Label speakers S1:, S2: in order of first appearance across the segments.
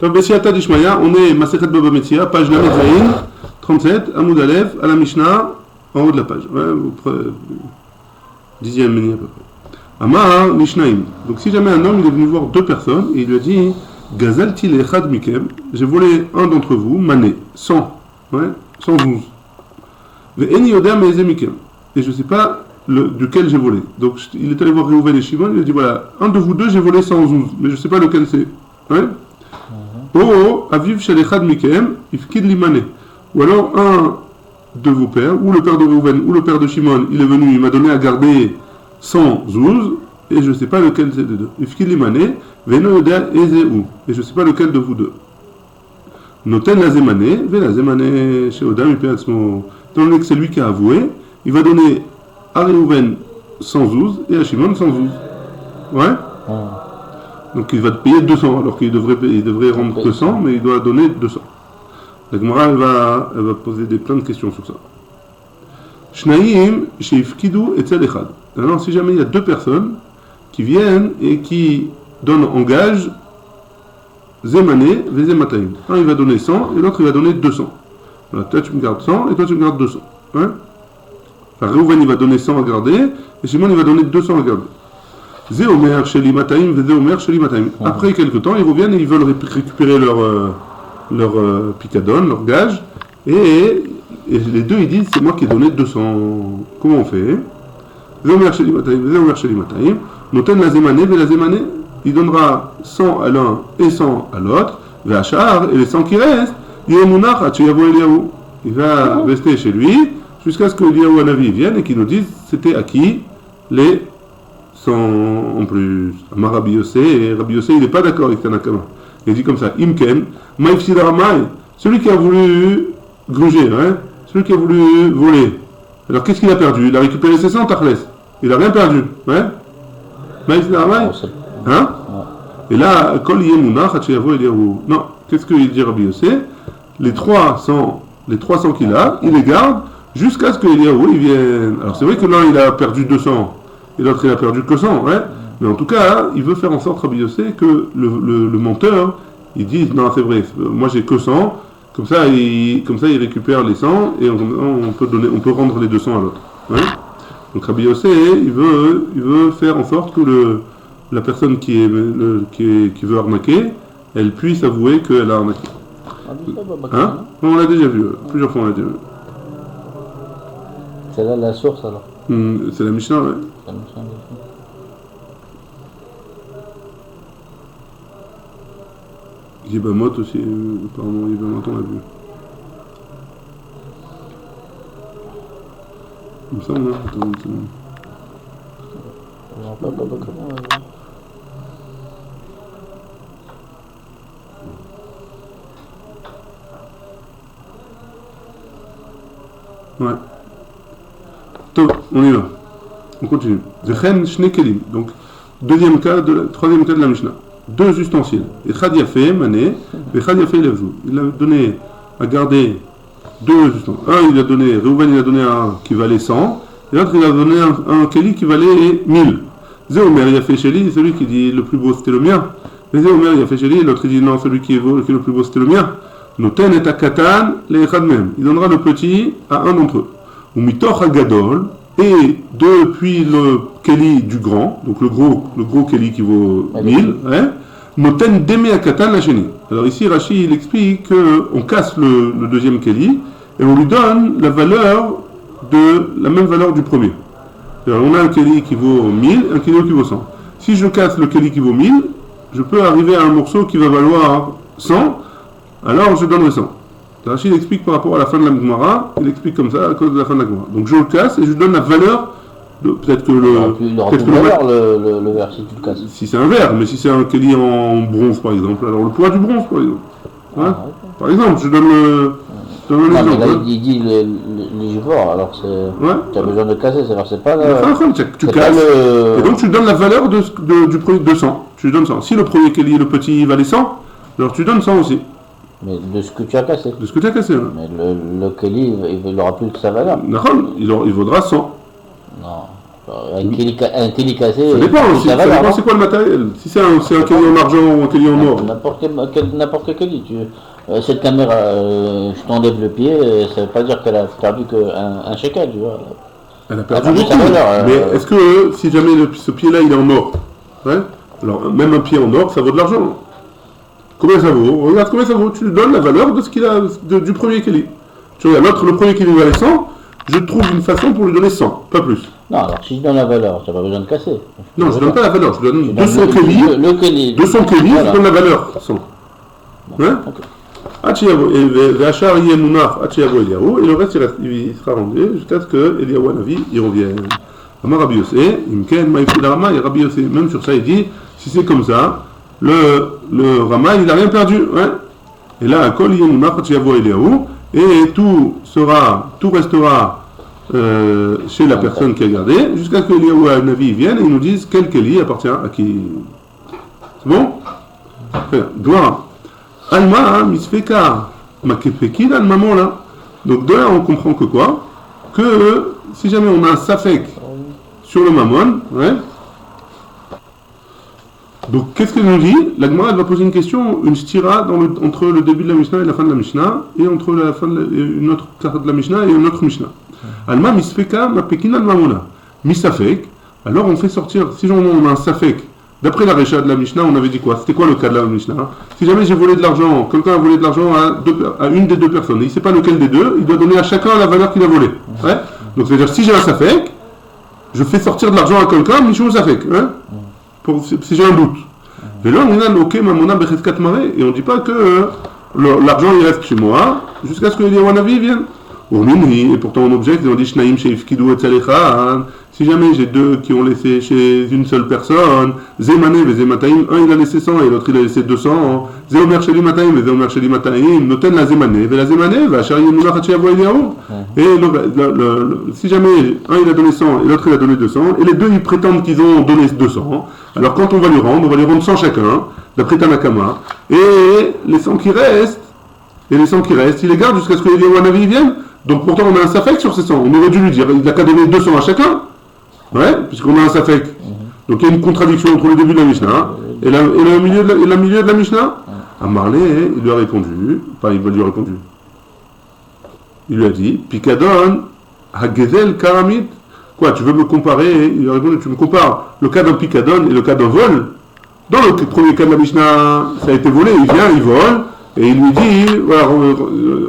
S1: Donc, Bessiata Dishmaya, on est Masechet Baba Metzia, page Lamed Zayin, 37, Amoud Aleph, à la Mishnah, en haut de la page. Ouais, dixième ligne à peu près. Amar Mishnaim. Donc, si jamais un homme il est venu voir deux personnes et il lui a dit Gazalti lechad mikem, j'ai volé un d'entre vous, mané, 100, ouais, 112. Ve'eni yodea me'eze mikem. Et je ne sais pas duquel j'ai volé. Donc, il est allé voir Réhouven et Shimon, il lui a dit voilà, un de vous deux, j'ai volé 112, mais je ne sais pas lequel c'est. Ouais. Oh, aviv shalechad mikem, ifkid limane. Ou alors un de vos pères, ou le père de Réhouven, ou le père de Shimon, il est venu, il m'a donné à garder 112, et je ne sais pas lequel c'est des deux. Ifkid limane, veno yodea ezeu. Et je ne sais pas lequel de vous deux. Noten la zemane, ve la zemane chez Odam, il peut être étant donné que c'est lui qui a avoué, il va donner à Réhouven 112 et à Shimon 112. Ouais. Donc il va te payer 200, alors qu'il devrait rendre que 100, mais il doit donner 200. La Gemara, elle va poser plein de questions sur ça. Shnaim, sheifkidu etzel echad. Alors, si jamais il y a deux personnes qui viennent et qui donnent en gage Zemane, Vezemataim. Un, il va donner 100 et l'autre, il va donner 200. Voilà, toi, tu me gardes 100 et toi, tu me gardes 200. Hein? Enfin, Réhouven, il va donner 100 à garder et Shimon, il va donner 200 à garder. Zéomer, Sheli Mataim, Vezéomer, Sheli Mataim. Après quelques temps, ils reviennent et ils veulent récupérer leur picadon, leur gage. Et les deux, ils disent c'est moi qui ai donné 200. Comment on fait? Zéomer, Sheli Mataim, Vezéomer, Sheli Mataim. Noten la Zemane, Ve la Zemane. Il donnera 100 à l'un et 100 à l'autre, Vachar, et les 100 qui restent, il va rester chez lui jusqu'à ce que Eliyahu Hanavi vienne et qu'il nous dise c'était à qui les 100 en plus. Amar Rabbi Yossé, et Rabbi Yossé il n'est pas d'accord avec Tanakama. Il dit comme ça, Imken, Maïfsidaramai, celui qui a voulu gruger, hein, celui qui a voulu voler. Alors qu'est-ce qu'il a perdu? Il a récupéré ses 100 Tachles. Il n'a rien perdu. Ouais? Maïfsidaramai. Hein? Et là, Kol Yemuna, Hachiavo Eliyahu. Non, qu'est-ce qu'il dit Rabbi Yossé? Les 300 qu'il a, il les garde jusqu'à ce que Eliyahu il vienne. Alors c'est vrai que l'un il a perdu 200 et l'autre il a perdu que 100, ouais? Mais en tout cas, il veut faire en sorte, Rabbi Yossé, que le menteur, il dise non, c'est vrai, moi j'ai que 100, comme ça il récupère les 100 et on peut rendre les 200 à l'autre. Ouais? Donc Rabbi Yossé, il veut faire en sorte que la personne qui veut arnaquer, elle puisse avouer qu'elle a arnaqué. Hein? On l'a déjà vu, plusieurs fois on l'a déjà vu.
S2: C'est là la source alors.
S1: C'est la Mishnah, ouais.
S2: C'est la Mishnah.
S1: Yibamot aussi, apparemment Yibamot on l'a vu. Il me semble, hein? Attends, ouais. Top, on y va. On continue. Zechen Shnekelim. Donc, troisième cas de la Mishnah. Deux ustensiles. Echad Yafé, Mané, Echad Yafé Levzou. Il a donné à garder deux ustensiles. Un, il a donné, Réhouven, il a donné un qui valait 100, et l'autre, il a donné un Keli qui valait 1000. Zéomer Yafé Sheli, celui qui dit le plus beau c'était le mien. Mais Zéomer Yafé Sheli, l'autre il dit non, celui qui est le plus beau c'était le mien. Noten et Akatan, les Echad même. Il donnera le petit à un d'entre eux. Ou Mitoch Agadol, et depuis le Keli du grand, donc le gros Keli qui vaut 1000, hein, Noten Deme Akatan la Sheni. Alors ici, Rashi il explique qu'on casse le deuxième Keli et on lui donne la même valeur du premier. Alors, on a un Keli qui vaut 1000, un Keli qui vaut 100. Si je casse le Keli qui vaut 1000, je peux arriver à un morceau qui va valoir 100, alors je donnerai 100. Rachid explique par rapport à la fin de la Gemara, il explique comme ça à cause de la fin de la Gemara. Donc je le casse et je donne la valeur de peut-être que
S2: il aura plus de valeur le verre si tu le casses.
S1: Si c'est un verre, mais si c'est un Keli en bronze par exemple, alors le poids du bronze par exemple. Hein? Ouais. Par exemple, je donne un exemple.
S2: Là, il dit les joueurs, alors tu as besoin de casser, c'est pas
S1: tu casses. Et donc tu donnes la valeur du produit de 100. Tu donnes 100. Si le premier Keli, le petit, valait 100, alors tu donnes 100 aussi.
S2: Mais de ce que tu as cassé.
S1: De ce que tu as cassé, hein.
S2: Mais le Keli, il n'aura plus que sa valeur.
S1: Il vaudra 100.
S2: Non. Un kéli cassé.
S1: Ça dépend aussi, ça dépend c'est quoi le matériel. Si c'est un kéli en argent ou un kéli en or.
S2: N'importe quel kéli. Cette caméra, je t'enlève le pied, ça veut pas dire qu'elle a perdu qu'un shekel, tu vois.
S1: Elle a perdu beaucoup. Mais est-ce que si jamais ce pied-là il est en or, ouais, alors même un pied en or, ça vaut de l'argent. Combien ça vaut? Regarde combien ça vaut. Tu lui donnes la valeur de ce qu'il a du premier kéli. Tu regardes l'autre, le premier kéli valait 100. Je trouve une façon pour lui donner 100, pas plus.
S2: Non, alors si je donne la valeur, tu n'as pas besoin de casser.
S1: Non, je ne donne pas la valeur, je donne 200 kéli. 200 kéli, je donne la valeur. 100. Ouais, okay. Et le reste il sera rendu jusqu'à ce que Eliyahu Hanavi il revienne. Rabbi Yossé, même sur ça il dit, si c'est comme ça, le Rama il n'a rien perdu. Ouais. Et là, et tout restera chez la personne qui a gardé, jusqu'à ce que Eliyahu Hanavi vienne et il nous dise quel Kéli appartient à qui. C'est bon? Gloire. Alma, misfeka, makefeki, dans le maman là. Donc de là on comprend que quoi? Que si jamais on a un safek sur le mammon, ouais. Donc qu'est-ce qu'elle nous dit? La Gemara elle va poser une question, une stira entre le début de la Mishnah et la fin de la Mishnah, et entre la fin de une autre carte de la Mishnah et une autre Mishnah. Alma misfeka, makefeki, mamona. Misafek. Alors on fait sortir, si on a un safek. D'après la Récha de la Mishnah, on avait dit quoi? C'était quoi le cas de la Mishnah? Si jamais j'ai volé de l'argent, quelqu'un a volé de l'argent à une des deux personnes, et il ne sait pas lequel des deux, il doit donner à chacun la valeur qu'il a volée. Ouais. Donc c'est-à-dire si j'ai un safek, je fais sortir de l'argent à quelqu'un, michou safek, hein, si j'ai un doute. Et là on a ok mamona becheskat maré, et on ne dit pas que l'argent il reste chez moi jusqu'à ce que Eliyahu Hanavi vienne. Et pourtant on objecte et on dit Shnaim sheifkidu et tzalecha. Si jamais j'ai deux qui ont laissé chez une seule personne, Zemane et Zemataim, un il a laissé 100 et l'autre il a laissé 200, Zeomer Sheli Mataim et Zeomer Sheli Mataim, noten la Zemane, et la Zemane va Shari Yemunah Hachiavo Eliyahu. Et si jamais un il a donné 100 et l'autre il a donné 200, et les deux ils prétendent qu'ils ont donné 200, alors quand on va lui rendre 100 chacun, d'après Tanakama, et les 100 qui restent, il les garde jusqu'à ce que Eliyahu Hanavi vienne. Donc pourtant on a un safek sur ces 100, on aurait dû lui dire, il n'a qu'à donner 200 à chacun. Ouais, puisqu'on a un safek. Donc il y a une contradiction entre le début de la Mishnah et le milieu de la Mishnah. Amarlé, il lui a répondu, il lui a répondu. Il lui a dit, Pikadon, Hagezel Karamit. Quoi, tu veux me comparer? Il lui a répondu, tu me compares le cas d'un Pikadon et le cas d'un vol. Dans le premier cas de la Mishnah, ça a été volé, il vient, il vole, et il lui dit, voilà,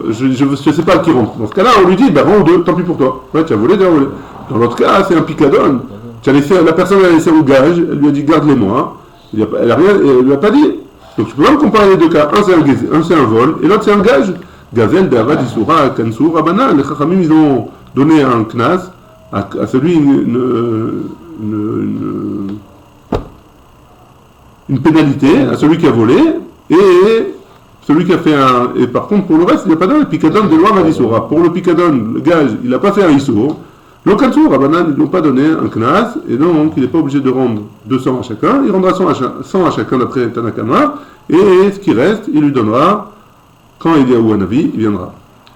S1: je ne sais pas qui rentre. Dans ce cas-là, on lui dit, rends deux, tant pis pour toi. Ouais, tu as volé, tu as volé. Dans l'autre cas, c'est un picadone. La personne a laissé au gage, elle lui a dit garde-les-moi. Elle lui a pas dit. Donc tu peux même comparer les deux cas. Un c'est un vol et l'autre c'est un gage. Gazel, Davad, Issoura, Kansou, Rabana. Les Chachamim ils ont donné un knas à celui une pénalité, à celui qui a volé et celui qui a fait un. Et par contre pour le reste il n'y a pas d'un picadone de loi Vadissoura. Pour le picadone, le gage, il n'a pas fait un Issour. Le Kansou, Rabbanan, ils n'ont pas donné un knas, et donc il n'est pas obligé de rendre 200 à chacun, il rendra 100 à chacun d'après Tanakama, et ce qui reste, il lui donnera, quand Eliyahu Hanavi, il viendra.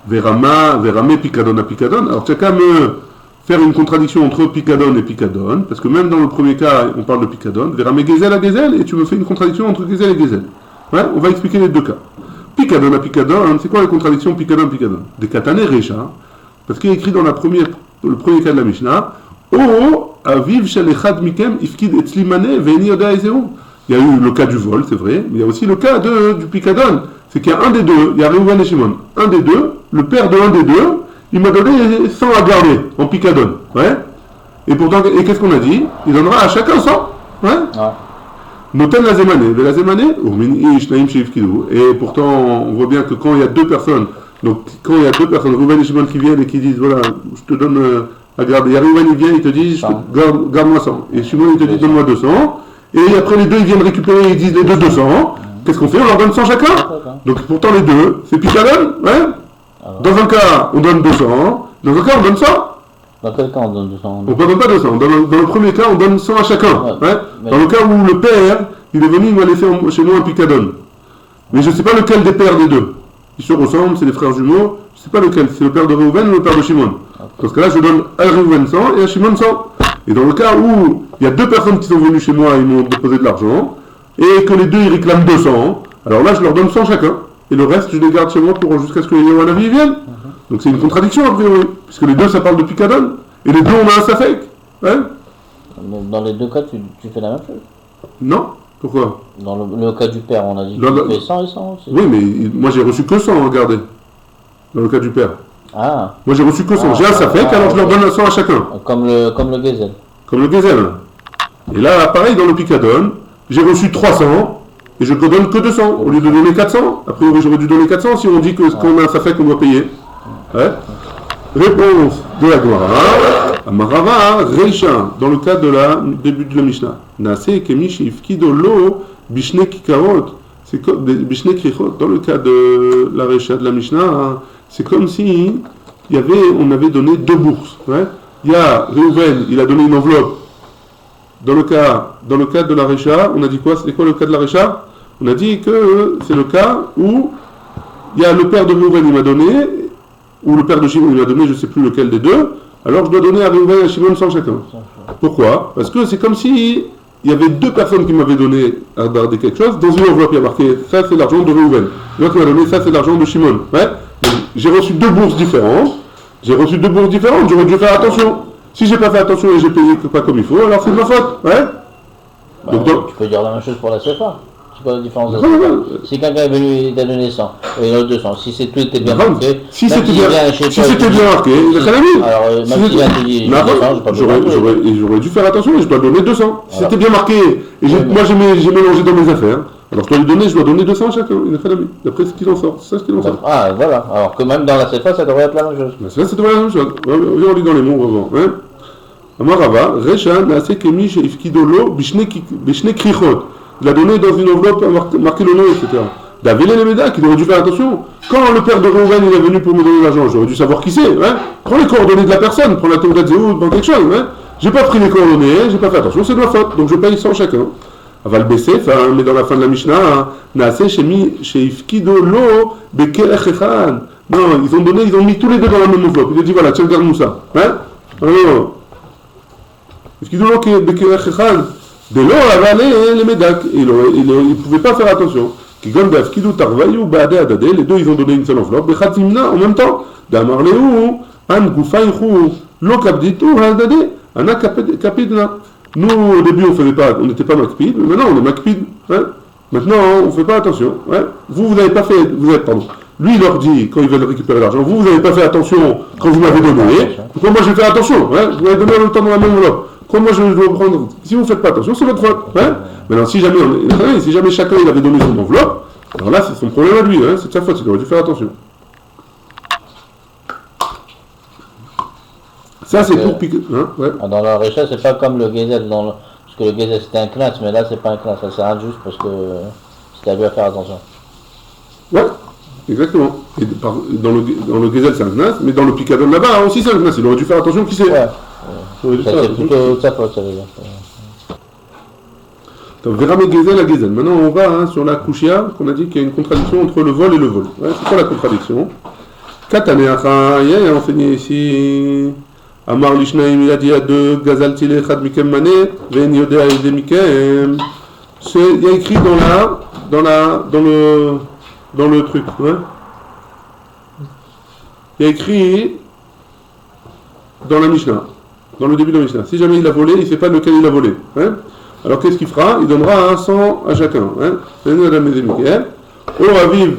S1: Verame Pikadon à Pikadon. Alors tu n'as qu'à me faire une contradiction entre Pikadon et Pikadon, parce que même dans le premier cas, on parle de Pikadon, Verame Gezel à Gezel, et tu me fais une contradiction entre Gezel et Gezel. Ouais, on va expliquer les deux cas. Pikadon à Pikadon, c'est quoi la contradiction Pikadon? Des Katane Recha, parce qu'il est écrit dans le premier cas de la Mishnah, aviv shalechad mikem ifkid etzlimane ve'eni yoda ezeu. Il y a eu le cas du vol, c'est vrai, mais il y a aussi le cas du Pikadon. C'est qu'il y a un des deux, il y a Reuven et Shimon. Un des deux, le père de un des deux, il m'a donné 100 à garder en Pikadon. Ouais. Et pourtant, qu'est-ce qu'on a dit? Il donnera à chacun 100. Ouais. Noten la zemane, la zemane, et pourtant, on voit bien que quand il y a deux personnes, Reuven et Shimon qui viennent et qui disent voilà, je te donne à garder. Il y a Reuven, il vient, il te dit garde-moi 100. Et Shimon, il te dit donne-moi 200. Et après les deux, ils viennent récupérer, ils disent les deux 200. Qu'est-ce qu'on fait? On leur donne 100 chacun. Donc pourtant les deux, c'est Pikadon, ouais. Dans un cas, on donne 200. Dans un cas, on donne 100.
S2: Dans quel cas on donne 200?
S1: On ne donne pas 200. Dans le premier cas, on donne 100 à chacun. Ouais. Dans le cas où le père, il est venu, il m'a laissé chez nous un Pikadon. Mais je ne sais pas lequel des pères des deux. Ils se ressemblent, c'est les frères jumeaux, je ne sais pas lequel, c'est le père de Reuven ou le père de Shimon. Parce que là, je donne à Reuven 100 et à Shimon 100. Et dans le cas où il y a deux personnes qui sont venues chez moi et ils m'ont déposé de l'argent, et que les deux ils réclament 200, alors là je leur donne 100 chacun. Et le reste je les garde chez moi pour jusqu'à ce que les Yawanavi viennent. Donc c'est une contradiction a priori, puisque les deux ça parle de Picadon, et les deux on a un Safek. Hein?
S2: Dans les deux cas, tu fais la même chose.
S1: Non? Pourquoi?
S2: Dans le cas du père, on a dit que tu fais 100 et 100 aussi.
S1: Oui, mais moi j'ai reçu que 100, regardez. Dans le cas du père.
S2: Ah.
S1: Moi j'ai reçu que 100. J'ai un Safek, alors je leur donne 100 à chacun.
S2: Comme le Gezel.
S1: Comme le Gezel. Et là, pareil, dans le Picadon, j'ai reçu 300 et je ne donne que 200 au lieu de donner 400. A priori, j'aurais dû donner 400 si on dit que qu'on a un Safek qu'on doit payer. Ouais. Réponse de la Gemara. Amarava Reisha, dans le cas de la début de la Mishnah. Nase kemish ifkido lo bishne kikarot. C'est comme bishne krichot. Dans le cas de la Reisha de la Mishnah, c'est comme si on avait donné deux bourses. Ouais. Il y a Reuven, il a donné une enveloppe. Dans le cas de la Reisha, on a dit quoi? C'était quoi le cas de la Reisha? On a dit que c'est le cas où il y a le père de Reuven, il m'a donné, ou le père de Shimon, il m'a donné, je ne sais plus lequel des deux, alors je dois donner à Reuven et à Shimon 100 chacun. Pourquoi? Parce que c'est comme si il y avait deux personnes qui m'avaient donné à garder quelque chose, dans une enveloppe il y a marqué ça c'est l'argent de Reuven, l'autre m'a donné ça c'est l'argent de Shimon. Ouais. J'ai reçu deux bourses différentes, j'aurais dû faire attention. Si j'ai pas fait attention et j'ai payé pas comme il faut, alors c'est de ma faute. Ouais.
S2: Bah, donc, tu peux dire la même chose pour la CFA. C'est quoi la différence de la CFA? Si quelqu'un est venu et t'a donné 100 et l'autre 200, si c'est tout était bien marqué,
S1: si c'était bien marqué, il a mis.
S2: Alors même si tu dis 200,
S1: j'aurais dû faire attention et je dois donner 200. Si c'était bien marqué et moi j'ai mélangé dans mes affaires, alors je dois donner 200 à chacun, d'après ce qu'il en sort. C'est ça ce qu'il en sort.
S2: Ah voilà, alors que même dans la CFA ça devrait être la même chose.
S1: Ça devrait être la même chose. On lit dans les mots, on va voir. Amarava, Recha, Nase Kemi, Ifkidolo, Bishne Krichot. Il a donné dans une enveloppe marqué le nom, etc. Davile Lemeda, qui aurait dû faire attention. Quand le père de Reuven il est venu pour me donner l'argent, j'aurais dû savoir qui c'est. Hein. Prends les coordonnées de la personne, prends la Théodat Zéhoud, prends quelque chose. Hein. J'ai pas pris les coordonnées, j'ai pas fait attention, c'est de ma faute. Donc je paye 100 chacun. Aval baisser, mais dans la fin de la Mishnah, Nase Ifkidolo, Bekelech Echad. Non, ils ont mis tous les deux dans la même enveloppe. Il a dit voilà, tiens, garde-nous ça. Hein. Alors, Ifkidolo, Bekelech Echad. De l'eau avalé les médacs. Il ne pouvait pas faire attention. Les deux ils ont donné une seule enveloppe. En même temps, nous au début on n'était pas makpid, mais maintenant on est makpid. Hein? Maintenant on ne fait pas attention. Ouais? Vous n'avez pas fait, lui il leur dit quand ils veulent récupérer l'argent, vous n'avez pas fait attention quand vous m'avez donné. Pourquoi moi je vais faire attention? Hein? Vous m'avez donné en même temps dans la même enveloppe. Moi je dois prendre. Si vous ne faites pas attention, c'est votre faute. Hein. Maintenant, si jamais chacun il avait donné son enveloppe, alors là c'est son problème à lui, hein. C'est de sa faute, il aurait dû faire attention. Ça c'est pour piquer. Hein, ouais.
S2: Dans la Recha, c'est pas comme le Gezel, parce que le Gezel c'était un classe, mais là c'est pas un classe, c'est injuste parce que c'est à lui à faire attention.
S1: Ouais, exactement. Et dans le Gezel c'est un classe, mais dans le Picadon là-bas aussi c'est un classe, il aurait dû faire attention qui c'est. Ouais.
S2: Ça c'est plutôt sa faute, ça veut dire.
S1: Verame Gezel à Gezel. Maintenant on va sur la Kushia, qu'on a dit qu'il y a une contradiction entre le vol et le vol. Ouais, c'est quoi la contradiction? Kataneacha, il y a enseigné ici. Amar Lishnaim, il a dit à deux, Gazal Tile Chad Mikem Mane, Ven Yodea Ede Mikem. Il y a écrit dans le truc. Ouais. Il y a écrit dans la Mishnah. Dans le début de la Mishnah. Si jamais il a volé, il ne sait pas lequel il a volé. Hein. Alors qu'est-ce qu'il fera? Il donnera 100 à chacun. Hein. Or aviv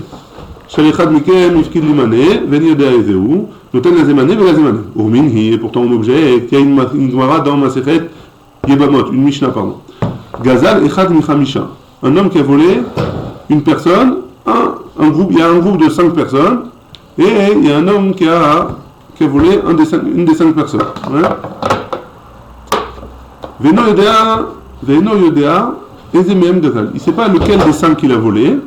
S1: shalichad mikem ifkid limane ven yodea ezeu noten lazemane velazemane. Urmin hi est pourtant un objet qui a une Gemara dans Masechet Yebamot, une Mishnah pardon. Gazal echad michamisha. Un homme qui a volé une personne, un groupe. Il y a un groupe de 5 personnes et il y a un homme qui a volé une des 5 personnes. Hein. Veno Yodea, Ezemem Gazal. Il ne sait pas lequel des 5 il a volé.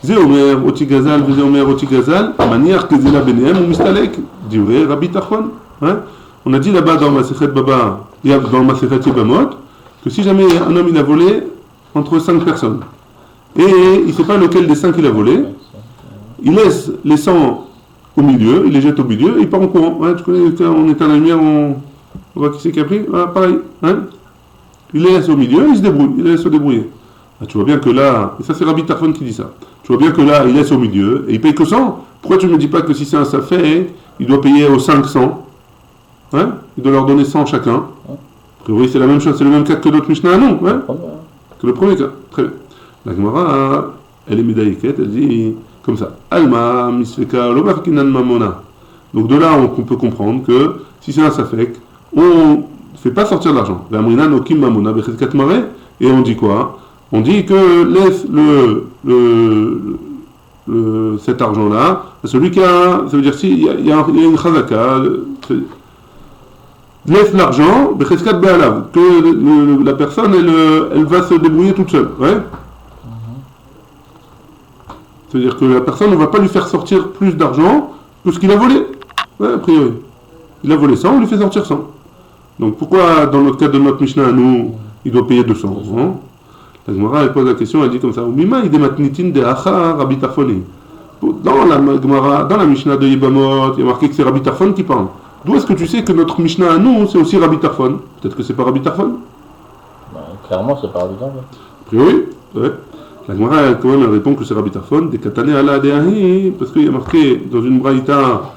S1: Zéomer, Oti Gazal, Zéomer, Oti Gazal, manière que Zela Benehem ou Mistalek, Divré, Rabbi Tachon. On a dit là-bas dans Masechet Baba, dans Masechet Yebamot, que si jamais un homme il a volé entre 5 personnes, et il ne sait pas lequel des 5 il a volé, il laisse les 100 au milieu, il les jette au milieu et il part en courant. Ouais, tu connais, on éteint la lumière, On voit qui c'est qui a pris. Voilà, pareil. Hein, il les laisse au milieu, il se débrouille. Il les laisse se débrouiller. Ah, tu vois bien que là, et ça c'est Rabbi Tarfon qui dit ça. Tu vois bien que là, il laisse au milieu et il paye que 100. Pourquoi tu ne me dis pas que si c'est un safek, il doit payer aux 500? Hein, il doit leur donner 100 chacun. A priori, c'est la même chose, c'est le même cas que notre Mishnah, non, hein, que le premier cas. Très bien. La Gemara, elle est médaillée, elle dit comme ça. Alma, misfeka, lomar kinan mamona. Donc de là, on peut comprendre que si c'est un safek, on ne fait pas sortir de l'argent. Et on dit quoi? On dit que laisse cet argent-là à celui qui a. Ça veut dire s'il y a une chazaka, laisse l'argent, que la personne elle va se débrouiller toute seule. Ouais? C'est-à-dire que la personne ne va pas lui faire sortir plus d'argent que ce qu'il a volé. Ouais, a priori. Il a volé 100, on lui fait sortir 100. Donc pourquoi, dans notre cas de notre Mishnah, nous, il doit payer 200 hein? La Gemara, elle pose la question, elle dit comme ça. Dans la Gemara, dans la Mishnah de Yibamot, il y a marqué que c'est Rabbi Tarfon qui parle. D'où est-ce que tu sais que notre Mishnah à nous, c'est aussi Rabbi Tarfon? Peut-être que c'est pas Rabbi Tarfon?
S2: Clairement, c'est pas Rabbi Tarfon.
S1: A priori, ouais. La Gemara, quand même, elle répond que c'est Rabbi Tarfon, des Katane ala Adeahi, parce qu'il y a marqué dans une braïta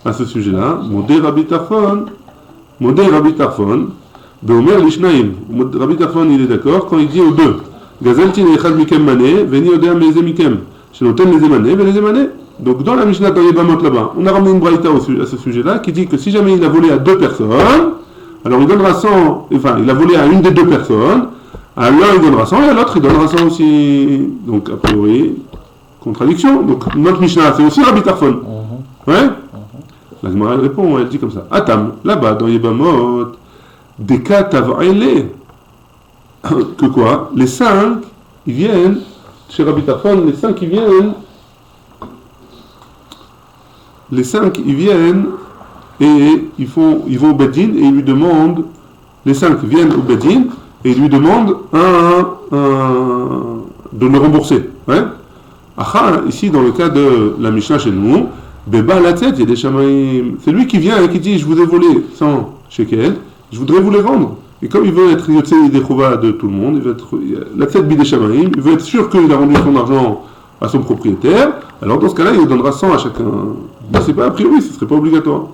S1: à ce sujet-là, Modé Rabbi Tarfon, Beomer Lishnaim. Rabbi Tarfon, il est d'accord quand il dit aux deux, Gazalti Nechad Mikem Mané, Veni Odea Meze Mikem, Shenoten Leze Mané, Veleze Mané. Donc dans la Mishnah dans Yebamot là-bas, on a ramené une braïta à ce sujet-là qui dit que si jamais il a volé à deux personnes, alors il donnera 100, enfin il a volé à une des deux personnes, à l'un il donnera 100 et à l'autre il donnera 100 aussi. Donc a priori, contradiction. Donc notre Mishnah c'est aussi Rabbi Tarfon. Ouais. La Gemara répond, elle dit comme ça. Atam, là-bas dans Yebamot, des cas tavaïlé. Que quoi? Les 5, ils viennent, chez Rabbi Tarfon, les 5 ils viennent et ils vont au Bedin et ils lui demandent, les 5 viennent au Bedin et ils lui demandent de le rembourser. Ouais? Aha, ici dans le cas de la Mishnah chez nous, Beba la tête, il y a des chamaïm. C'est lui qui vient et qui dit je vous ai volé 100 shekels, je voudrais vous les rendre. Et comme il veut être des chouva de tout le monde, il veut être la tête bidé chamaïm, il veut être sûr qu'il a rendu son argent à son propriétaire, alors dans ce cas-là, il donnera 100 à chacun. Mais c'est pas a priori, ce ne serait pas obligatoire.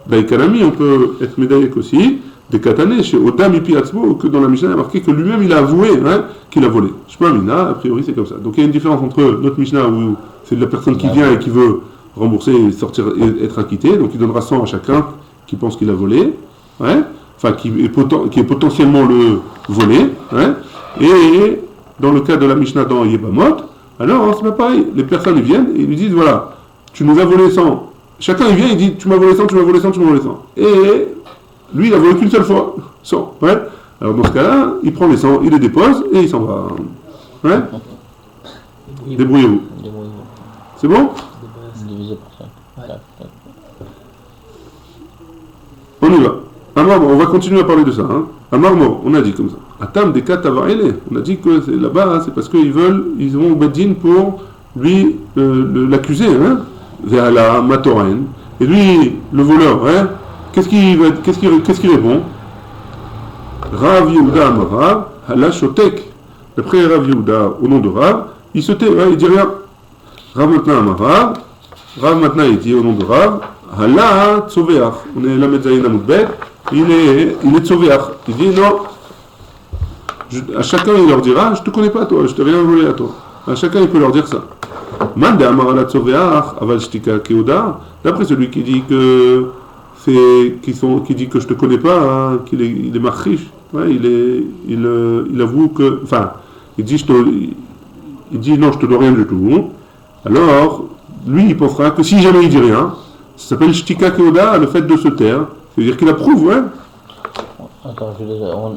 S1: Baïkanami, on peut être médaillé aussi, des katané chez Odam Ipi Atzmo, que dans la Mishnah, il y a marqué que lui-même il a avoué qu'il a volé. Shema Mina, a priori c'est comme ça. Donc il y a une différence entre notre Mishnah où c'est la personne qui vient et qui veut rembourser et sortir et être acquitté, donc il donnera 100 à chacun qui pense qu'il a volé, ouais, enfin qui est potentiellement le volé, ouais, et dans le cas de la Mishnah dans Yebamot, alors c'est pas pareil, les personnes ils viennent et ils lui disent voilà, tu nous as volé 100, chacun il vient et dit tu m'as volé 100, tu m'as volé 100, tu m'as volé 100, et lui il a volé qu'une seule fois, 100, ouais, alors dans ce cas-là, il prend les 100, il les dépose et il s'en va, ouais, débrouillez-vous, c'est bon? On y va. On va continuer à parler de ça. Amarmo, on a dit comme ça. Atam des katavaïlé. On a dit que là-bas, c'est parce qu'ils vont au Bedin pour lui l'accuser, vers la Matoren. Et lui, le voleur, qu'est-ce qu'il répond? Rav Yehuda Amarav, Hala Shotek. Après Rav Yehuda, au nom de Rav, il se tait, il dit rien. Rav maintenant Amarav. Rav maintenant il dit au nom de Rav, Hala Tzoveach. On est la Medzaïn Amoudbet, il est Tzoveach. Il dit non. À chacun il leur dira, je te connais pas toi, je t'ai rien volé à toi. À chacun il peut leur dire ça. Mande Amar Hala Tzoveach, Aval Shtika Keoda. D'après celui qui dit que qui dit que je te connais pas, qu'il est, il est marchiche, il avoue que, enfin, il dit non, je te dois rien du tout. Alors, lui, il pensera que si jamais il dit rien, ça s'appelle Shtika Keoda, le fait de se taire. C'est-à-dire qu'il approuve,
S2: Attends,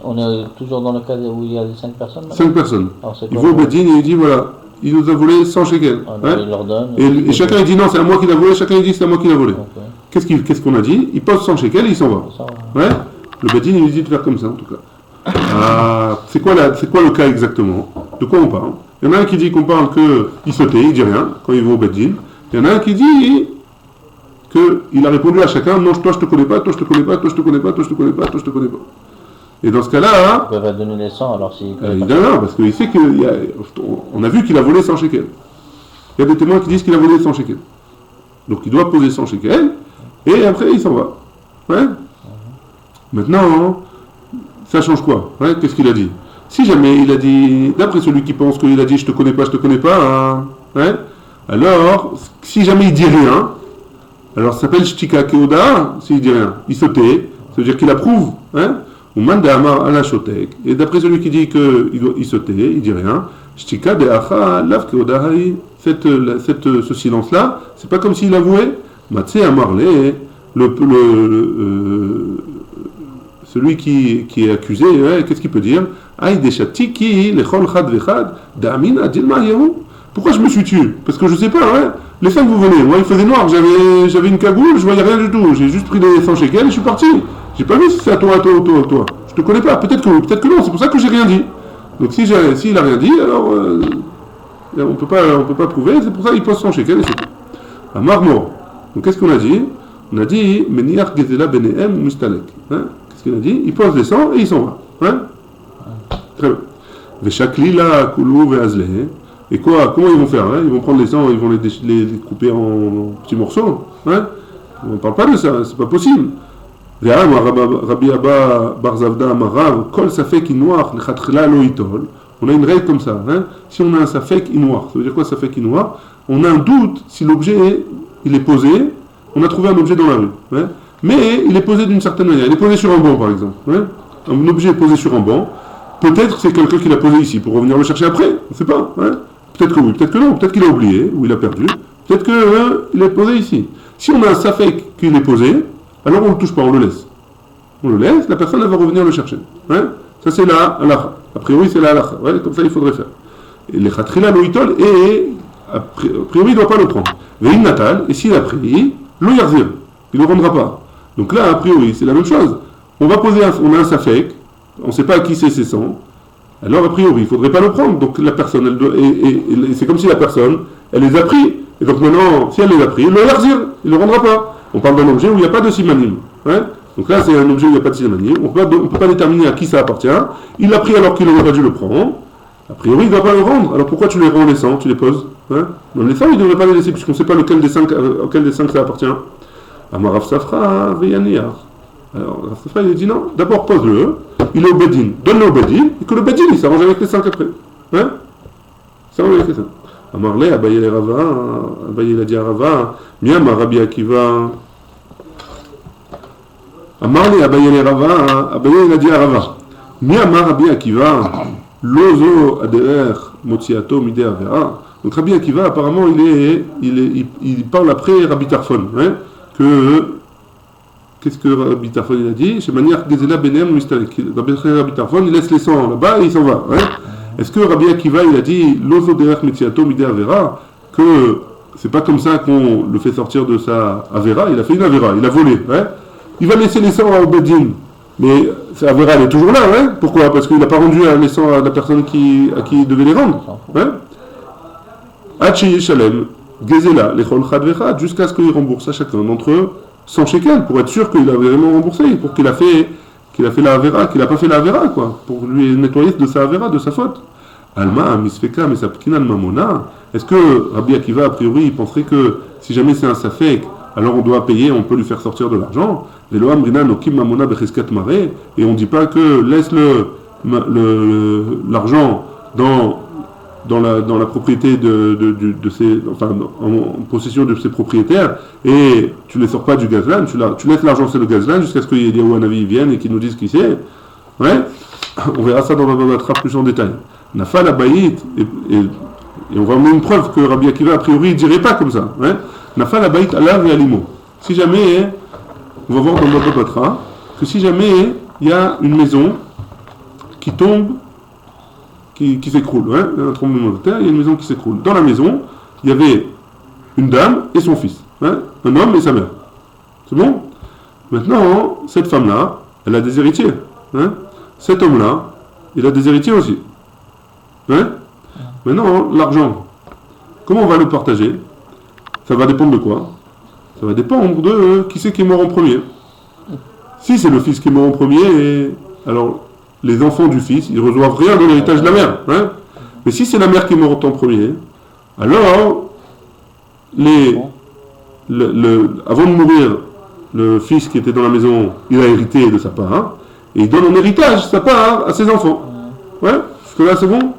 S2: on est toujours dans le cas où il y a les 5 personnes là?
S1: 5 personnes. Il va au Bedin et il dit voilà, il nous a volé 100 shekels.
S2: Il leur donne.
S1: Et chacun il dit non, c'est à moi qu'il a volé, chacun il dit c'est à moi qu'il a volé. Okay. Qu'est-ce qu'on a dit? Il pose 100 shekels et il s'en va. Ouais. Le Bedin il lui dit de faire comme ça en tout cas. C'est quoi le cas exactement? De quoi on parle? Il y en a un qui dit qu'on parle qu'il se tait, il dit rien quand il va au Bedin. Il y en a un qui dit qu'il a répondu à chacun, non, toi je te connais pas, toi je te connais pas, toi je te connais pas, toi je te connais pas, toi je te connais pas. Et dans ce cas-là,
S2: Il va donner les 100 alors si.
S1: non, parce qu'il sait on a vu qu'il a volé 100 shekels. Il y a des témoins qui disent qu'il a volé 100 shekels. Donc il doit poser 100 shekels, et après il s'en va. Ouais. Maintenant, ça change quoi? Ouais, qu'est-ce qu'il a dit? Si jamais il a dit, d'après celui qui pense qu'il a dit je te connais pas, hein, ouais, alors, si jamais il dit rien, alors ça s'appelle Shtika Keoda, s'il dit rien, il se tait, ça veut dire qu'il approuve, hein, ou Manda Amar Ala Shotek, et d'après celui qui dit qu'il se tait, il dit rien, Shtika de Acha Lav Keoda Hai, ce silence-là, c'est pas comme s'il avouait, Matse Amarle, celui qui est accusé, ouais, qu'est-ce qu'il peut dire? Pourquoi je me suis tué? Parce que je sais pas, ouais. Les 5 vous venez, moi il faisait noir, j'avais une cagoule, je voyais rien du tout, j'ai juste pris les 100 shekels et je suis parti. J'ai pas vu si c'est à toi. Je te connais pas, peut-être que oui, peut-être que non, c'est pour ça que j'ai rien dit. Donc s'il a rien dit, alors on peut pas prouver, c'est pour ça qu'il pose 100 shekels et c'est tout. À Marmor. Donc qu'est-ce qu'on a dit? On a dit Meniach Gezela Benehem Mustalek. Qu'est-ce qu'il a dit? Il pose les 100 et il s'en va. Hein? Très bien. Veshaklila Kulu Veazlehe. Et quoi? Comment ils vont faire? Ils vont prendre les 100, ils vont les couper en petits morceaux. On ne parle pas de ça, c'est pas possible. Rabbi Abba Barzavda Amarav, Kol Safek Inouar, Lechatchila Lo Itol. On a une règle comme ça. Si on a un Safek Inouar, ça veut dire quoi Safek Inouar? On a un doute si l'objet il est posé, on a trouvé un objet dans la rue. Mais il est posé d'une certaine manière. Il est posé sur un banc, par exemple. Un objet est posé sur un banc. Peut-être c'est quelqu'un qui l'a posé ici pour revenir le chercher après. On ne sait pas. Peut-être que oui, peut-être que non. Peut-être qu'il a oublié ou il a perdu. Peut-être qu'il est posé ici. Si on a un safek qu'il est posé, alors on ne le touche pas, on le laisse. On le laisse, la personne elle va revenir le chercher. Ça c'est la halakha. A priori c'est la halakha. Comme ça il faudrait faire. Et les khatrila loïtol, et a priori il ne doit pas le prendre. Vein natal, et s'il a pris, lo yarzir. Il ne le rendra pas. Donc là, a priori, c'est la même chose. On a un safek, on ne sait pas à qui c'est 100. Alors, a priori, il ne faudrait pas le prendre. Donc la personne, et c'est comme si la personne, elle les a pris. Et donc maintenant, si elle les a pris, le yarzir, il ne le rendra pas. On parle d'un objet où il n'y a pas de simanim. Donc là, c'est un objet où il n'y a pas de simanim. On ne peut pas déterminer à qui ça appartient. Il l'a pris alors qu'il n'aurait pas dû le prendre. A priori, il ne doit pas le rendre. Alors pourquoi tu les rends les 100, tu les poses? Non, les 100, il ne devrait pas les laisser, puisqu'on ne sait pas auquel des 5 ça appartient. Amarav Safra, Veyaniar. Alors, Rav Safra, il dit non, d'abord pose-le, il est au Bedin, donne-le au Bedin, et que le Bedin, il s'arrange avec les 5 après. Il s'arrange avec les 5. Amarle, Abaye le Rava, Abaye il a dit à Rava, Miam, Rabbi Akiva. Amarle, Abaye le Rava, Abaye il a dit à Rava, Miam, Rabbi Akiva, Lozo Aderer, Motsiato, Mide Avera. Donc Rabbi Akiva, apparemment, il parle après Rabbi Tarfon, qu'est-ce que Rabbi Tarfon il a dit? Chez manière Gezela Benem Mustalek. Rabbi Tarfon, il laisse les 100 là-bas et il s'en va. Est-ce que Rabbi Akiva il a dit Lozo Derech Metziato Mide Avera, que c'est pas comme ça qu'on le fait sortir de sa Avera? Il a fait une Avera, il a volé. Il va laisser les 100 au Bedin. Mais sa Avera elle est toujours là. Pourquoi? Parce qu'il n'a pas rendu les 100 à la personne à qui il devait les rendre. Hachi Shalem, Gezela, Lechol Chad Vechad, jusqu'à ce qu'il rembourse à chacun d'entre eux 100 shekels, pour être sûr qu'il a vraiment remboursé, pour qu'il a fait la Avera, qu'il n'a pas fait la Avera, quoi, pour lui nettoyer de sa Avera, de sa faute. Alma, Misfeka, Mesapkinan Mamona. Est-ce que Rabbi Akiva, a priori, il penserait que si jamais c'est un Safek, alors on doit payer, on peut lui faire sortir de l'argent? Veloam Rinan Okim Mamona Becheskat Mare, et on ne dit pas que laisse l'argent dans la propriété de ses, enfin, en possession de ses propriétaires, et tu ne les sors pas du gazlan, tu laisses l'argent sur le gazlan jusqu'à ce que Yediaou Hanavi vienne et qu'il nous dise qui c'est. On verra ça dans la trappe plus en détail. Nafal Abayit, et on va emmener une preuve que Rabbi Akiva, a priori, ne dirait pas comme ça. Nafal Abayit Alav et Alimo. Si jamais, on va voir dans notre Batra, que si jamais il y a une maison qui tombe, qui s'écroule, un tremblement de terre, il y a une maison qui s'écroule. Dans la maison, il y avait une dame et son fils, un homme et sa mère. C'est bon? Maintenant, cette femme-là, elle a des héritiers. Cet homme-là, il a des héritiers aussi. Maintenant, l'argent, comment on va le partager? Ça va dépendre de quoi? Ça va dépendre de qui c'est qui est mort en premier. Si c'est le fils qui est mort en premier, alors les enfants du fils, ils ne reçoivent rien de l'héritage de la mère. Hein. Mais si c'est la mère qui est morte en premier, alors avant de mourir, le fils qui était dans la maison, il a hérité de sa part, et il donne en héritage sa part à ses enfants. Ouais, jusque là c'est bon?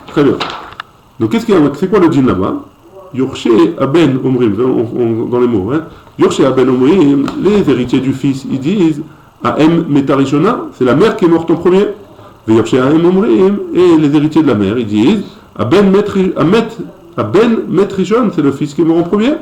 S1: Très bien. Donc c'est quoi le djinn là-bas? Yorché Aben Omrim, dans les mots. Hein. Yorché Aben Omrim, les héritiers du fils, ils disent Aem Metarishona, c'est la mère qui est morte en premier. Yorché Aem Omrim, et les héritiers de la mère, ils disent Aben Metrishon, c'est le fils qui est mort en premier.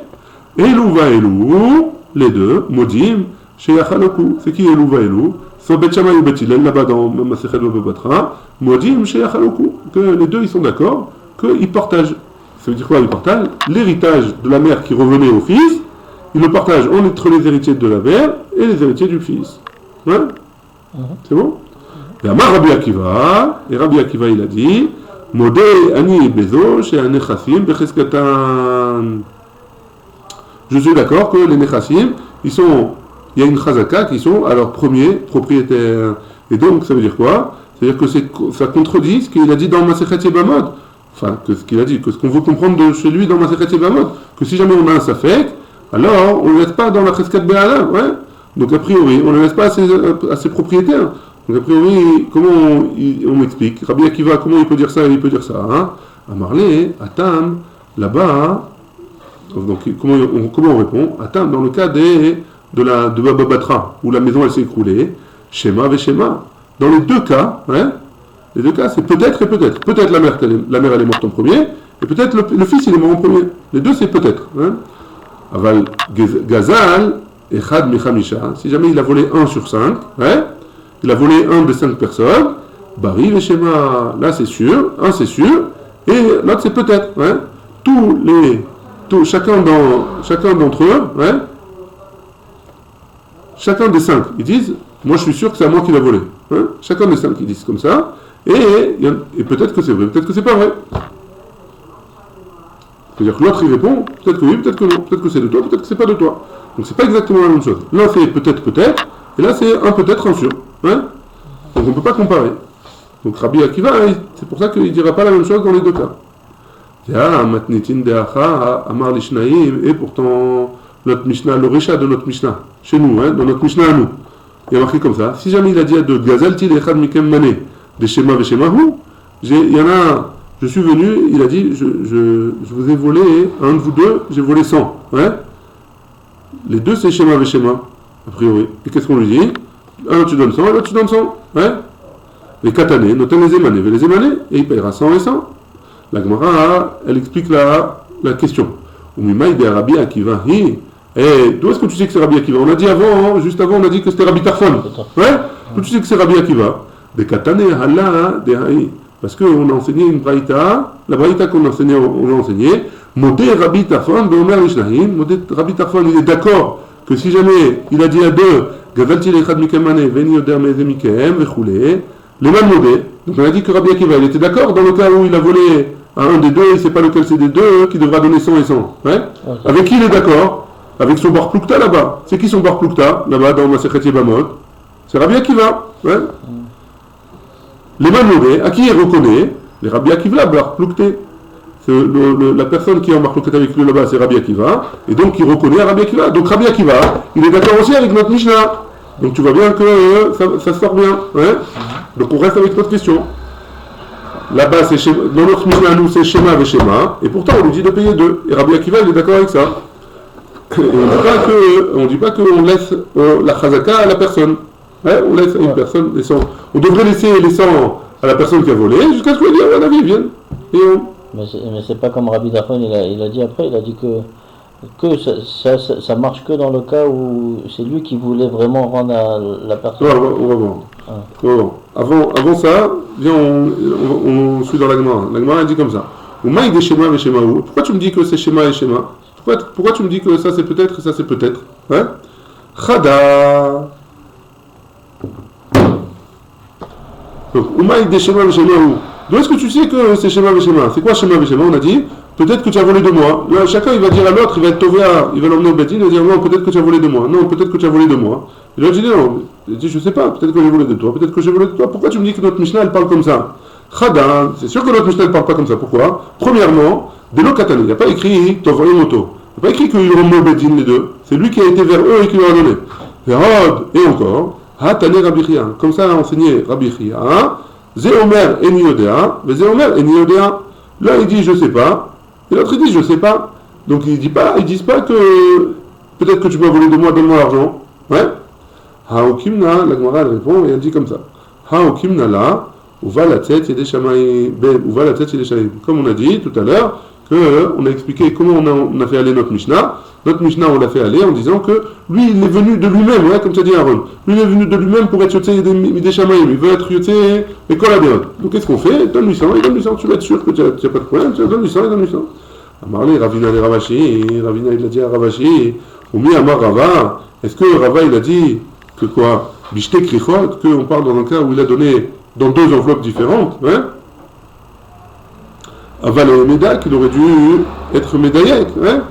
S1: Elou va Elou, les deux, Modim, chez Yachaloku. C'est qui Elou va Elou? Soit Bet Shammai ou Bet Hillel, là-bas dans Masechet Baba Batra, Modim, chez Yachaloku. Que les deux, ils sont d'accord qu'ils partagent. Ça veut dire quoi? Ils partagent l'héritage de la mère qui revenait au fils, ils le partagent entre les héritiers de la mère et les héritiers du fils. Ouais? C'est bon? Et Amar Rabbi Akiva, et Rabbi Akiva il a dit, Modé Ani Bezo, chez un Nechassim, Becheskatan. Je suis d'accord que les Nechassim, il y a une chazaka qui sont à leur premier propriétaire. Et donc, ça veut dire quoi? C'est-à-dire que ça contredit ce qu'il a dit dans Masechet Yebamot. Enfin, que ce qu'il a dit, que ce qu'on veut comprendre de chez lui dans Masechet Yebamot, que si jamais on a un safek, alors on ne le laisse pas dans la Cheskat Be'ala, ouais. Donc a priori, on ne le laisse pas à ses propriétaires. Donc a priori, comment on m'explique? Rabbi Akiva, comment il peut dire ça et il peut dire ça, hein? À Marley, à Tam, là-bas, donc comment on répond? À Tam, dans le cas de Baba Batra, où la maison elle s'est écroulée, Shema ve Shema. Dans les deux cas, hein, les deux cas, c'est peut-être et peut-être. Peut-être la mère elle est morte en premier, et peut-être le fils il est mort en premier. Les deux c'est peut-être. Hein. Aval Gazal, Echad Mechamisha, si jamais il a volé 1 sur 5, hein, il a volé 1 des 5 personnes, Bari Veshema, là c'est sûr, 1 c'est sûr, et l'autre c'est peut-être. Hein. Chacun d'entre eux, hein, chacun des 5, ils disent, moi je suis sûr que c'est à moi qui l'a volé. Hein. Chacun des 5 ils disent comme ça, et peut-être que c'est vrai, peut-être que c'est pas vrai. C'est-à-dire que l'autre il répond, peut-être que oui, peut-être que non, peut-être que c'est de toi, peut-être que c'est pas de toi. Donc c'est pas exactement la même chose. Là c'est peut-être, et là c'est un peut-être, un sûr. Hein. Donc on ne peut pas comparer. Donc Rabbi Akiva, c'est pour ça qu'il ne dira pas la même chose dans les deux cas. Et pourtant, notre Mishnah, le Risha de notre Mishnah, chez nous, hein, dans notre Mishnah à nous, il y a marqué comme ça. Si jamais il a dit à deux, Gazalti lechad mikem mané, des Shema veshemahu, il y en a, je suis venu, il a dit, je vous ai volé, un de vous deux, j'ai volé 100. Hein. Les deux c'est Shema veshema, a priori. Et qu'est-ce qu'on lui dit? Un tu donnes 100, et l'autre tu donnes 100. Hein. Les katané, notamment les émanés, et il payera 100 et 100. La Gemara, elle explique la question. Umimaï de Rabbi Akiva. Et d'où est-ce que tu sais que c'est Rabbi Akiva? On a dit avant, juste avant, on a dit que c'était Rabbi Tarfon. Ouais? D'où tu sais que c'est Rabbi Akiva? De Katane Hala de Haï. Parce qu'on a enseigné une braïta, la braïta qu'on a enseigné, Modé Rabbi Tarfon, Beomer Mishnahim. Modé Rabbi Tarfon, il est d'accord que si jamais il a dit à deux, Gazalti lechad mikemane, veni yoder meze mikem, vechoulé, les man modé. Donc on a dit que Rabbi Akiva, il était d'accord dans le cas où il a volé à un des deux, il ne sait pas lequel c'est des deux, qui devra donner 100 et 100. Ouais. Okay. Avec qui il est d'accord? Avec son bar plukta là-bas. C'est qui son bar plukta là-bas dans Masechet Yebamot? C'est Rabbi Akiva. Ouais. Les manodés, à qui il reconnaît? Les Rabbi Akiva, bar plukté. La personne qui est en bar plukta avec lui là-bas, c'est Rabbi Akiva. Et donc il reconnaît à Rabbi Akiva. Donc Rabbi Akiva, il est d'accord aussi avec notre Mishnah. Donc tu vois bien que ça sort bien. Ouais. Donc on reste avec notre question. Là-bas, dans notre Mishnah, nous, c'est Shema et Shema, et pourtant on lui dit de payer 2. Et Rabbi Akiva, il est d'accord avec ça. Et on ne dit pas qu'on laisse la chazaka à la personne. Ouais, on laisse à une personne les 100. On devrait laisser les 100 à la personne qui a volé, jusqu'à ce qu'on dise, la vie vienne.
S2: Mais c'est pas comme Rabbi Tarfon, il a dit après, il a dit que ça marche que dans le cas où c'est lui qui voulait vraiment rendre à la personne.
S1: Ouais, on va voir. Avant ça, viens, on suit dans la Gemara. La Gemara dit comme ça. Pourquoi tu me dis que c'est Shema et Shema? Pourquoi tu me dis que ça c'est peut-être et ça c'est peut-être? Hein? Chada. Donc, d'où est-ce que tu sais que c'est Shema et Shema? C'est quoi Shema et Shema? On a dit peut-être que tu as volé de moi. Là, chacun il va dire à l'autre, il va être tovéa, il va l'emmener au Bedin, il va dire non, peut-être que tu as volé de moi. Non, peut-être que tu as volé de moi. Et l'autre dit non, il dit je sais pas, peut-être que j'ai volé de toi, peut-être que j'ai volé de toi. Pourquoi tu me dis que notre Mishnah elle parle comme ça? Khada, c'est sûr que notre Mishnah elle parle pas comme ça. Pourquoi? Premièrement, de l'okatane, il n'y a pas écrit Tov et Moto. Il n'y a pas écrit qu'ils l'ont emmené au Bedin les deux. C'est lui qui a été vers eux et qui leur a donné. Et encore, Hatane Rabbi Chia. Comme ça a enseigné Rabbi Chia. Zéomer et Niodéa, mais Zéomer et Niodéa. L'un il dit je sais pas, et l'autre il dit je sais pas. Donc ils disent pas que peut-être que tu m'as volé de moi, donne-moi l'argent. Ouais. Haokimna, la Gemara elle répond et elle dit comme ça. Haokimna là, uva la tête et des chamaïs, uva la tête et des chamaïs. Comme on a dit tout à l'heure, on a expliqué comment on a fait aller notre Mishnah. Notre Mishnah, on l'a fait aller en disant que lui, il est venu de lui-même, ouais, comme tu as dit Aaron. Lui, il est venu de lui-même pour être yotzé des chamaïs. Il veut être yotzé des koladéot. Donc qu'est-ce qu'on fait? Donne-lui 100, il donne lui 100. Tu vas être sûr que tu n'as pas de problème. Donne-lui 100, il donne lui 100. Amarlé, Ravina les Ravashi, Ravina il a dit à Ravashi, Oumi Amar Rava, est-ce que Rava il a dit que quoi? Bishte Krichot, qu'on parle dans un cas où il a donné dans deux enveloppes différentes, hein? Aval et Médak, il aurait dû être médaillé, hein?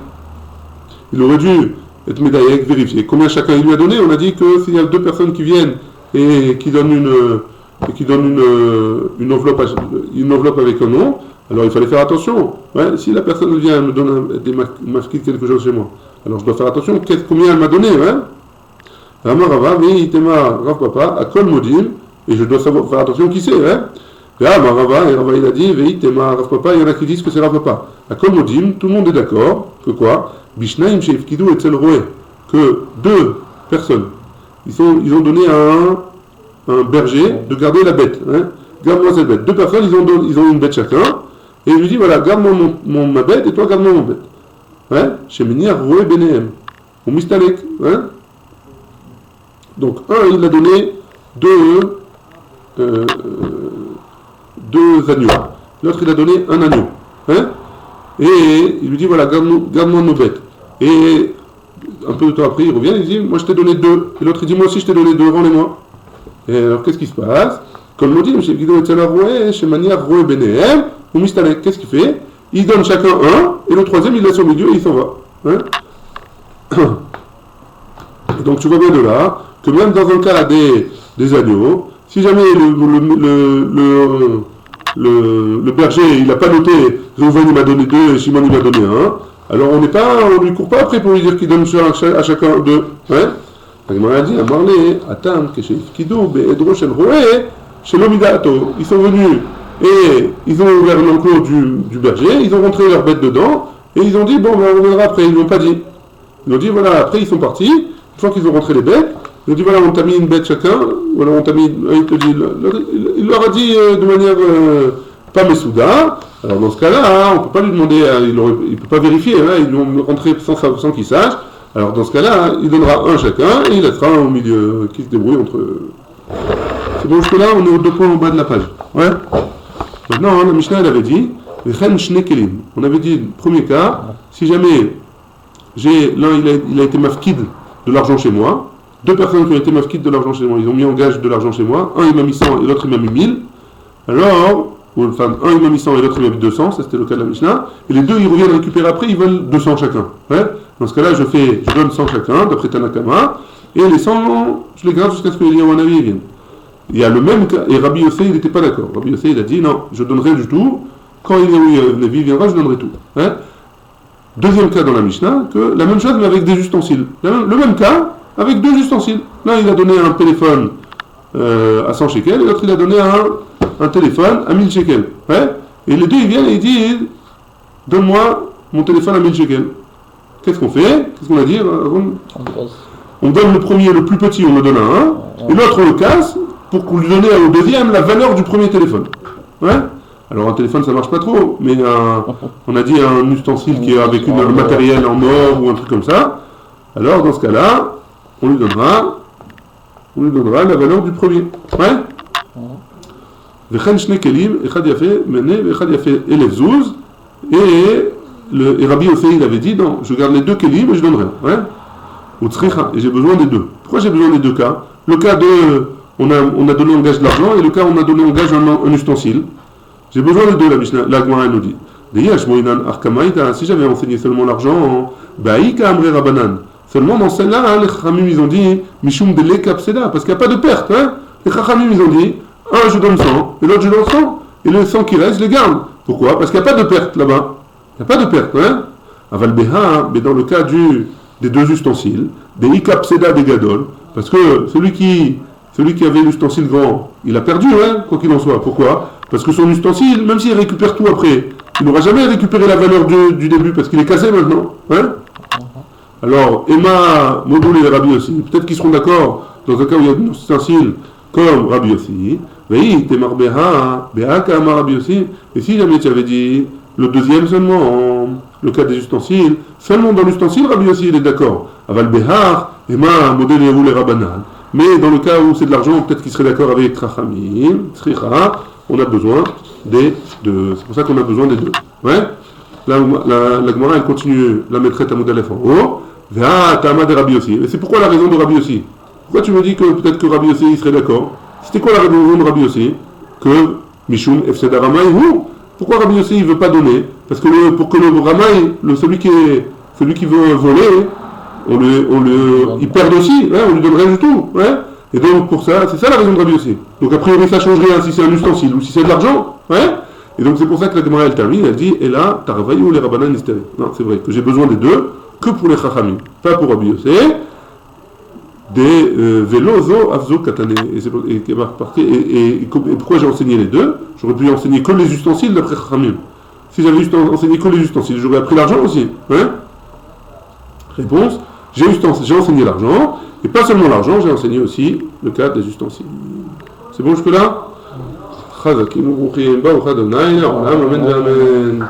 S1: Il aurait dû être médaillé, vérifier combien chacun il lui a donné. On a dit que s'il y a deux personnes qui viennent et qui donnent une enveloppe avec un nom, alors il fallait faire attention. Ouais, si la personne vient me donne m'affiche quelque chose chez moi, alors je dois faire attention. Combien elle m'a donné, hein? Ramarava, mais itema Rav Papa, à Kol Modim, et je dois savoir faire attention qui c'est, hein? Et Rava il a dit, itema Rav Papa, il y en a qui disent que c'est Rav Papa. À Kol Modim, tout le monde est d'accord que quoi? Bishnaim Sheif Kidou et Tzel Roé, que deux personnes, ils ont donné à un berger de garder la bête. Hein? Garde-moi cette bête. Deux personnes, ils ont une bête chacun, et il lui dit voilà, garde-moi ma bête et toi garde-moi mon bête. Hein? Chez Menir Roé Benehem, ou Mistalek. Hein? Donc un, il a donné deux agneaux. L'autre, il a donné un agneau. Hein? Et il lui dit voilà, garde-moi nos bêtes. Et un peu de temps après, il revient, il dit moi je t'ai donné deux. Et l'autre il dit moi aussi je t'ai donné deux, rends-les-moi. Et alors qu'est-ce qui se passe? Comme on dit, chez Guido et Tzalar chez Mania Roé Benehem, ou Mistalek, qu'est-ce qu'il fait? Il donne chacun un, et le troisième il laisse au milieu et il s'en va. Hein? Et donc tu vois bien de là que même dans un cas des agneaux, si jamais le berger il n'a pas noté Reuven il m'a donné deux et Shimon il m'a donné un, alors on ne lui court pas après pour lui dire qu'il donne à chacun deux. Ouais? La Gemara a dit à Marley, Atam, Kesheif Kidou, Be'edro Shel Roé, Shel Omidato. Ils sont venus et ils ont ouvert l'enclos du berger, ils ont rentré leur bête dedans et ils ont dit bon, ben, on reviendra après. Ils n'ont pas dit. Ils ont dit voilà, après ils sont partis, une fois qu'ils ont rentré les bêtes, ils ont dit voilà, on t'a mis une bête chacun, voilà, on t'a mis. Il leur a dit de manière pas Messouda. Alors dans ce cas-là, on ne peut pas lui demander, il ne peut pas vérifier, hein, ils l'ont rentré sans qu'il sache. Alors dans ce cas-là, il donnera un chacun et il laissera un au milieu qui se débrouille entre eux. C'est bon, jusque là, on est aux deux points en bas de la page. Ouais. Maintenant, hein, la Mishnah elle avait dit, on avait dit, premier cas, si jamais l'un il a été mafkid de l'argent chez moi, deux personnes qui ont été mafkid de l'argent chez moi, ils ont mis en gage de l'argent chez moi, un il m'a mis 100 et l'autre il m'a mis 1000, alors, enfin, un il m'a mis 100 et l'autre il m'a mis 200, ça c'était le cas de la Mishnah, et les deux ils reviennent récupérer après, ils veulent 200 chacun. Ouais. Dans ce cas-là, je donne 100 chacun, d'après Tanakama, et les 100, je les garde jusqu'à ce que les Yawanavi viennent. Il y a le même cas, et Rabbi Yossé, il n'était pas d'accord. Rabbi Yossé, il a dit, non, je donnerai du tout, quand Yawanavi viendra, je donnerai tout. Hein? Deuxième cas dans la Mishnah, que la même chose, mais avec des ustensiles. Le même cas, avec deux ustensiles. L'un, il a donné un téléphone à 100 shekels, et l'autre, il a donné un téléphone à 1000 shekels. Ouais? Et les deux, ils viennent et ils disent, donne-moi mon téléphone à 1000 shekels. Qu'est-ce qu'on fait? Qu'est-ce qu'on a dit? On donne le premier, le plus petit, on le donne à un, et l'autre on le casse pour lui donner au deuxième la valeur du premier téléphone. Ouais? Alors un téléphone ça marche pas trop, mais on a dit un ustensile qui est avec un matériel en or ou un truc comme ça. Alors dans ce cas-là, on lui donnera la valeur du premier. Ouais? Et Rabbi Yossé, il avait dit, non, je garde les deux kelim et je donnerai. Ouais? Ou tzricha, et j'ai besoin des deux. Pourquoi j'ai besoin des deux cas? Le cas de, on a donné en gage de l'argent, et le cas où on a donné en gage un ustensile. J'ai besoin des deux, la Gemara nous dit. Si j'avais enseigné seulement l'argent, seulement dans celle-là, les Chachamim ils ont dit Mishum de l'Ekapseda, parce qu'il n'y a pas de perte. Hein. Les Chachamim ils ont dit un je donne 100, et l'autre je donne 100, et le 100 qui reste je les garde. Pourquoi? Parce qu'il n'y a pas de perte là-bas. Il n'y a pas de perte. Hein. Aval Beha, mais dans le cas des deux ustensiles, des Ikapseda des Gadol, parce que celui qui avait l'ustensile grand, il a perdu, hein, quoi qu'il en soit. Pourquoi? Parce que son ustensile, même s'il récupère tout après, il n'aura jamais récupéré la valeur du début, parce qu'il est cassé maintenant. Hein. Alors, Emma, Modul et Rabbi aussi, peut-être qu'ils seront d'accord dans un cas où il y a un ustensile comme Rabbi aussi. Oui, Temar Beha, Beha Kama Rabbi aussi. Et si jamais tu avais dit le deuxième seulement, le cas des ustensiles, seulement dans l'ustensile, Rabbi aussi, il est d'accord. Aval Behar, Emma, Modul et Roule et Rabbanan. Mais dans le cas où c'est de l'argent, peut-être qu'il serait d'accord avec Trachamim, Sricha, on a besoin des deux. C'est pour ça qu'on a besoin des deux. Ouais? La Gemara, elle continue la maîtresse à Modalef en haut. Vea Tama de Rabbi aussi. Et c'est pourquoi la raison de Rabbi aussi? Pourquoi tu me dis que peut-être que Rabbi aussi il serait d'accord? C'était quoi la raison de Rabbi aussi? Que Mishum Efseda Ramay ou? Pourquoi Rabbi aussi il veut pas donner? Parce que pour que le Ramay, celui qui veut voler, il perd aussi, hein, on lui donne rien du tout. Hein. Et donc pour ça, c'est ça la raison de Rabbi aussi. Donc a priori ça change rien si c'est un ustensile ou si c'est de l'argent. Hein. Et donc c'est pour ça que la Gemara elle termine, elle dit, et là, Tarvaïou les Rabbanan Nistéré. Non, c'est vrai que j'ai besoin des deux, que pour les Chachamim, pas pour Rabbi Yossé, des Velozo Avzo Katane. Et pourquoi j'ai enseigné les deux? J'aurais pu enseigner que les ustensiles d'après Chachamim. Si j'avais enseigné que les ustensiles, j'aurais appris l'argent aussi. Hein. Réponse, j'ai enseigné l'argent, et pas seulement l'argent, j'ai enseigné aussi le cas des ustensiles. C'est bon jusque-là? Chazakim, Ruchim, Baruch Adonai, Olam, Amen, Amen.